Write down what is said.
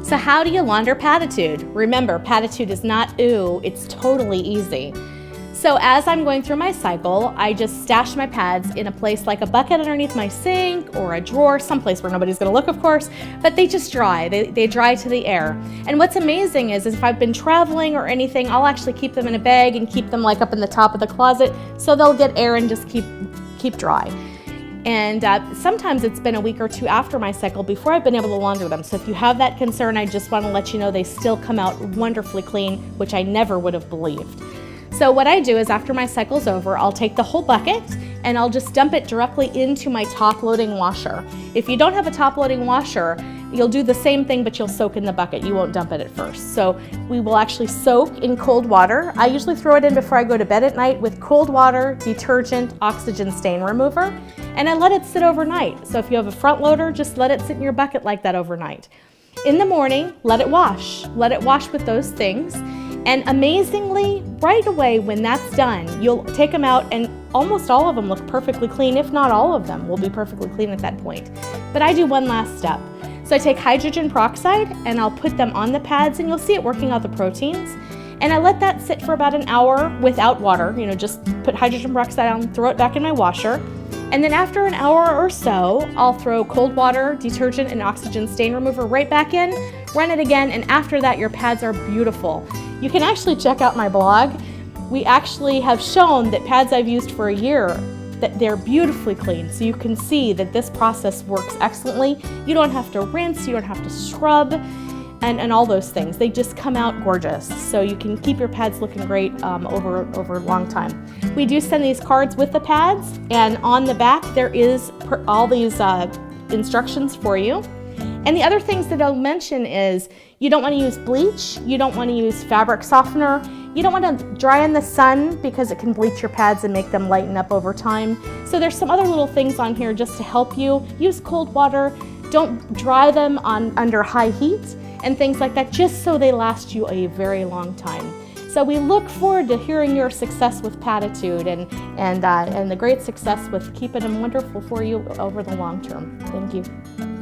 So how do you launder Paditude? Remember, Paditude is not ooh, it's totally easy. So as I'm going through my cycle, I just stash my pads in a place like a bucket underneath my sink or a drawer, someplace where nobody's gonna look, of course, but they just dry. They dry to the air. And what's amazing is if I've been traveling or anything, I'll actually keep them in a bag and keep them like up in the top of the closet so they'll get air and just keep dry. And sometimes it's been a week or two after my cycle before I've been able to launder them. So if you have that concern, I just want to let you know they still come out wonderfully clean, which I never would have believed. So what I do is after my cycle's over, I'll take the whole bucket and I'll just dump it directly into my top loading washer. If you don't have a top loading washer, you'll do the same thing, but you'll soak in the bucket. You won't dump it at first. So we will actually soak in cold water. I usually throw it in before I go to bed at night with cold water, detergent, oxygen stain remover, and I let it sit overnight. So if you have a front loader, just let it sit in your bucket like that overnight. In the morning, let it wash. Let it wash with those things. And amazingly, right away when that's done, you'll take them out and almost all of them look perfectly clean, if not all of them will be perfectly clean at that point. But I do one last step. So I take hydrogen peroxide and I'll put them on the pads and you'll see it working out the proteins. And I let that sit for about an hour without water, just put hydrogen peroxide on, throw it back in my washer. And then after an hour or so, I'll throw cold water, detergent, and oxygen stain remover right back in, run it again, and after that, your pads are beautiful. You can actually check out my blog. We actually have shown that pads I've used for a year, that they're beautifully clean. So you can see that this process works excellently. You don't have to rinse, you don't have to scrub, and all those things. They just come out gorgeous. So you can keep your pads looking great over a long time. We do send these cards with the pads, and on the back there is all these instructions for you. And the other things that I'll mention is you don't want to use bleach, you don't want to use fabric softener, you don't want to dry in the sun because it can bleach your pads and make them lighten up over time. So there's some other little things on here just to help you. Use cold water, don't dry them under high heat and things like that, just so they last you a very long time. So we look forward to hearing your success with Paditude and the great success with keeping them wonderful for you over the long term. Thank you.